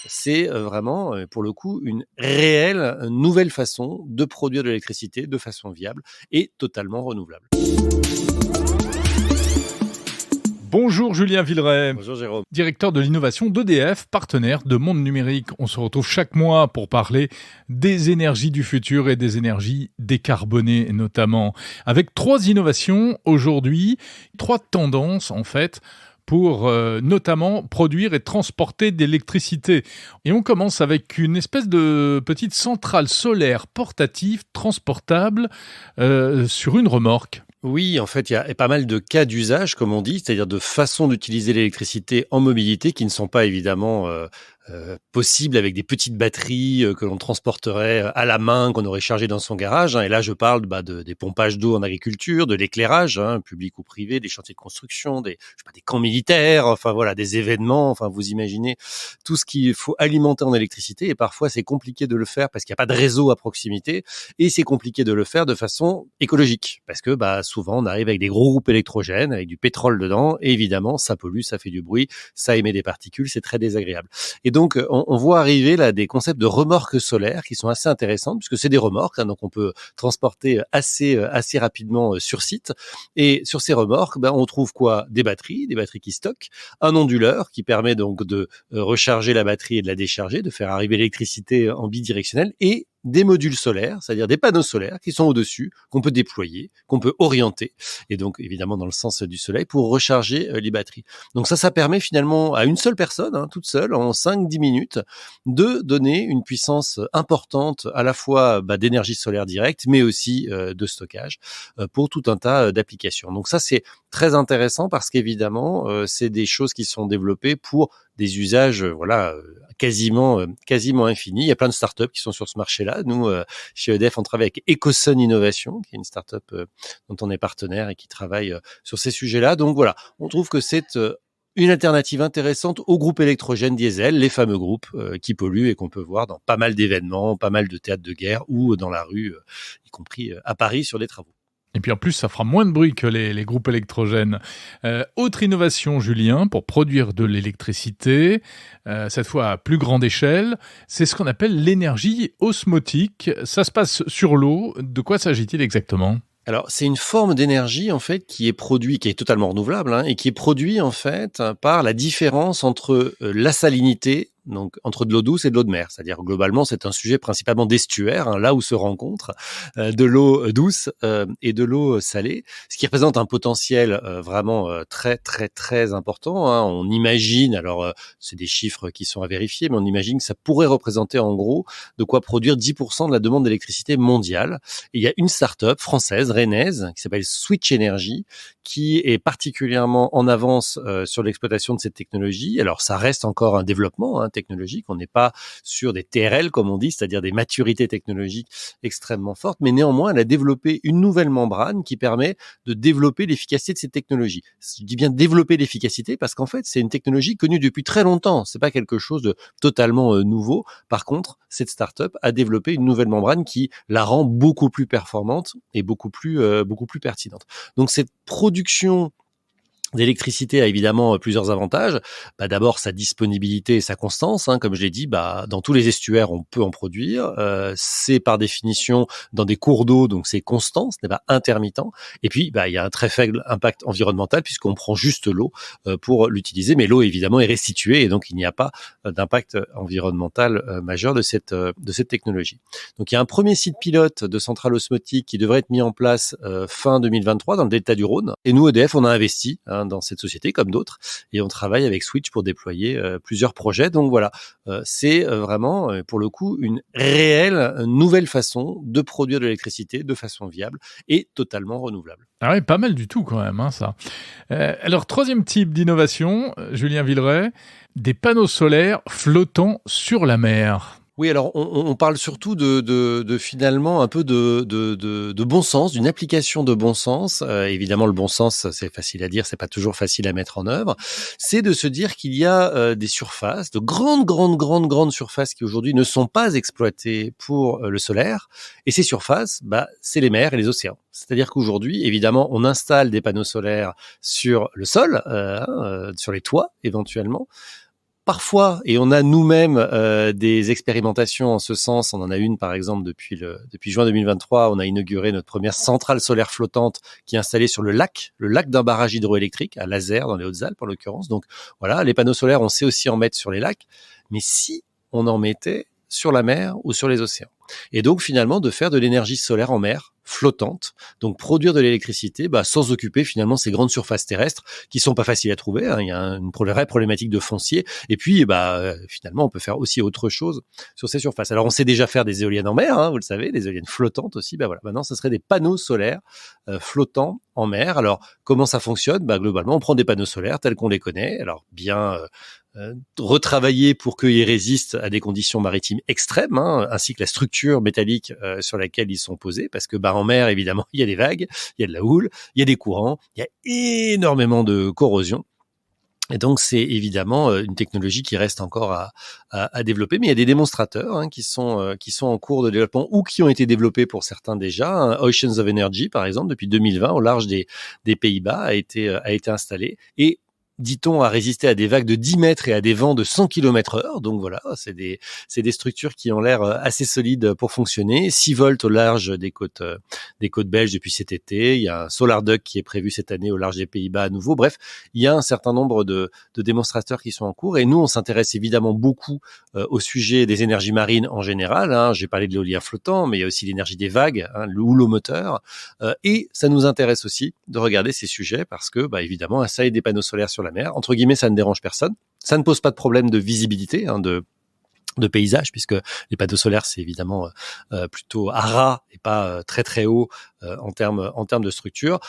c'est vraiment, pour le coup, une réelle nouvelle façon de produire de l'électricité de façon viable et totalement renouvelable. Bonjour Julien Villeray, Bonjour Jérôme. directeur de l'innovation d'EDF, partenaire de Monde Numérique. On se retrouve chaque mois pour parler des énergies du futur et des énergies décarbonées notamment. Avec 3 innovations aujourd'hui, 3 tendances en fait pour notamment produire et transporter de l'électricité. Et on commence avec une espèce de petite centrale solaire portative transportable sur une remorque. Oui, en fait, il y a pas mal de cas d'usage, comme on dit, c'est-à-dire de façons d'utiliser l'électricité en mobilité qui ne sont pas évidemment possibles avec des petites batteries que l'on transporterait à la main, qu'on aurait chargées dans son garage. Et là, je parle des pompages d'eau en agriculture, de l'éclairage, public ou privé, des chantiers de construction, des camps militaires, enfin voilà, des événements. Enfin, vous imaginez tout ce qu'il faut alimenter en électricité. Et parfois, c'est compliqué de le faire parce qu'il n'y a pas de réseau à proximité. Et c'est compliqué de le faire de façon écologique parce que souvent on arrive avec des gros groupes électrogènes, avec du pétrole dedans, et évidemment ça pollue, ça fait du bruit, ça émet des particules, c'est très désagréable. Et donc on voit arriver là des concepts de remorques solaires qui sont assez intéressants puisque c'est des remorques, donc on peut transporter assez rapidement sur site. Et sur ces remorques, on trouve quoi? Des batteries qui stockent, un onduleur qui permet donc de recharger la batterie et de la décharger, de faire arriver l'électricité en bidirectionnel, et des modules solaires, c'est-à-dire des panneaux solaires qui sont au-dessus, qu'on peut déployer, qu'on peut orienter, et donc évidemment dans le sens du soleil, pour recharger les batteries. Donc ça permet finalement à une seule personne, toute seule, en 5-10 minutes, de donner une puissance importante à la fois d'énergie solaire directe, mais aussi de stockage, pour tout un tas d'applications. Donc ça, c'est très intéressant parce qu'évidemment, c'est des choses qui sont développées pour des usages quasiment infinis. Il y a plein de startups qui sont sur ce marché-là. Nous, chez EDF, on travaille avec Ecosun Innovation, qui est une startup dont on est partenaire et qui travaille sur ces sujets-là. Donc voilà, on trouve que c'est une alternative intéressante aux groupes électrogènes diesel, les fameux groupes qui polluent et qu'on peut voir dans pas mal d'événements, pas mal de théâtres de guerre ou dans la rue, y compris à Paris sur des travaux. Et puis en plus, ça fera moins de bruit que les groupes électrogènes. Autre innovation, Julien, pour produire de l'électricité, cette fois à plus grande échelle, c'est ce qu'on appelle l'énergie osmotique. Ça se passe sur l'eau. De quoi s'agit-il exactement ? Alors, c'est une forme d'énergie, en fait, qui est totalement renouvelable, et qui est produite, en fait, par la différence entre la salinité, donc entre de l'eau douce et de l'eau de mer. C'est-à-dire, globalement, c'est un sujet principalement d'estuaire, là où se rencontrent de l'eau douce et de l'eau salée, ce qui représente un potentiel vraiment très, très, très important. On imagine, alors c'est des chiffres qui sont à vérifier, mais on imagine que ça pourrait représenter en gros de quoi produire 10% de la demande d'électricité mondiale. Et il y a une start-up française, rennaise, qui s'appelle Switch Energy, qui est particulièrement en avance sur l'exploitation de cette technologie. Alors, ça reste encore un développement technologique. On n'est pas sur des TRL, comme on dit, c'est-à-dire des maturités technologiques extrêmement fortes, mais néanmoins, elle a développé une nouvelle membrane qui permet de développer l'efficacité de cette technologie. Je dis bien développer l'efficacité parce qu'en fait, c'est une technologie connue depuis très longtemps. C'est pas quelque chose de totalement nouveau. Par contre, cette start-up a développé une nouvelle membrane qui la rend beaucoup plus performante et beaucoup plus pertinente. Donc, cette production d'électricité a évidemment plusieurs avantages. D'abord, sa disponibilité et sa constance. Comme je l'ai dit, dans tous les estuaires, on peut en produire. C'est par définition dans des cours d'eau, donc c'est constant, ce n'est pas intermittent. Et puis, il y a un très faible impact environnemental puisqu'on prend juste l'eau pour l'utiliser. Mais l'eau, évidemment, est restituée et donc il n'y a pas d'impact environnemental majeur de cette technologie. Donc, il y a un premier site pilote de centrale osmotique qui devrait être mis en place fin 2023 dans le delta du Rhône. Et nous, EDF, on a investi dans cette société comme d'autres et on travaille avec Switch pour déployer plusieurs projets. Donc voilà, c'est vraiment pour le coup une réelle nouvelle façon de produire de l'électricité de façon viable et totalement renouvelable. Ah ouais, pas mal du tout quand même, ça. Alors, troisième type d'innovation, Julien Villeray, des panneaux solaires flottant sur la mer. Oui, alors on parle surtout de finalement un peu de bon sens, d'une application de bon sens. Évidemment, le bon sens, c'est facile à dire, c'est pas toujours facile à mettre en œuvre. C'est de se dire qu'il y a des surfaces, de grandes surfaces qui aujourd'hui ne sont pas exploitées pour le solaire. Et ces surfaces, c'est les mers et les océans. C'est-à-dire qu'aujourd'hui, évidemment, on installe des panneaux solaires sur le sol, sur les toits éventuellement. parfois, et on a nous-mêmes des expérimentations en ce sens, on en a une par exemple depuis juin 2023, on a inauguré notre première centrale solaire flottante qui est installée sur le lac d'un barrage hydroélectrique à Lazare dans les Hautes-Alpes en l'occurrence. Donc voilà, les panneaux solaires, on sait aussi en mettre sur les lacs, mais si on en mettait sur la mer ou sur les océans. Et donc finalement de faire de l'énergie solaire en mer flottante, donc produire de l'électricité sans occuper finalement ces grandes surfaces terrestres qui sont pas faciles à trouver, hein. Il y a une vraie problématique de foncier, et puis finalement on peut faire aussi autre chose sur ces surfaces. Alors on sait déjà faire des éoliennes en mer, hein, vous le savez, des éoliennes flottantes aussi. Voilà, maintenant ce serait des panneaux solaires flottants en mer. Alors comment ça fonctionne? Globalement on prend des panneaux solaires tels qu'on les connaît, alors bien retravailler pour qu'ils résistent à des conditions maritimes extrêmes, hein, ainsi que la structure métallique sur laquelle ils sont posés, parce que en mer, évidemment, il y a des vagues, il y a de la houle, il y a des courants, il y a énormément de corrosion. Et donc, c'est évidemment une technologie qui reste encore à développer, mais il y a des démonstrateurs qui sont en cours de développement ou qui ont été développés pour certains déjà. Oceans of Energy, par exemple, depuis 2020, au large des Pays-Bas, a été installé et dit-on, à résister à des vagues de 10 mètres et à des vents de 100 km/h. Donc voilà, c'est des structures qui ont l'air assez solides pour fonctionner. 6 volts au large des côtes belges depuis cet été. Il y a un Solar Duck qui est prévu cette année au large des Pays-Bas à nouveau. Bref, il y a un certain nombre de démonstrateurs qui sont en cours. Et nous, on s'intéresse évidemment beaucoup au sujet des énergies marines en général, hein. J'ai parlé de l'éolien flottant, mais il y a aussi l'énergie des vagues, hein, ou l'eau moteur. Et ça nous intéresse aussi de regarder ces sujets parce que, évidemment, installer des panneaux solaires sur la mer, entre guillemets, ça ne dérange personne. Ça ne pose pas de problème de visibilité, hein, de paysage, puisque les panneaux solaires, c'est évidemment plutôt à ras et pas très très haut en termes de structure.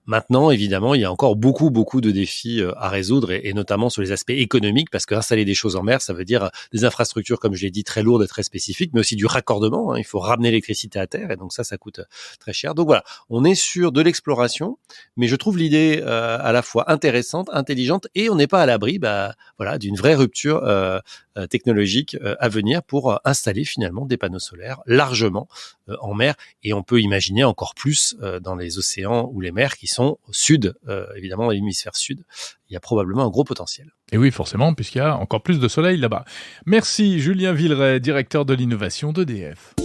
Maintenant, évidemment, il y a encore beaucoup de défis à résoudre et notamment sur les aspects économiques, parce qu'installer des choses en mer, ça veut dire des infrastructures, comme je l'ai dit, très lourdes et très spécifiques, mais aussi du raccordement, hein. Il faut ramener l'électricité à terre et donc ça coûte très cher. Donc voilà, on est sur de l'exploration, mais je trouve l'idée à la fois intéressante, intelligente, et on n'est pas à l'abri d'une vraie rupture technologique à venir pour installer finalement des panneaux solaires largement en mer, et on peut imaginer encore plus dans les océans ou les mers qui sont au sud, évidemment, à l'hémisphère sud. Il y a probablement un gros potentiel. Et oui, forcément, puisqu'il y a encore plus de soleil là-bas. Merci Julien Villeray, directeur de l'innovation d'EDF.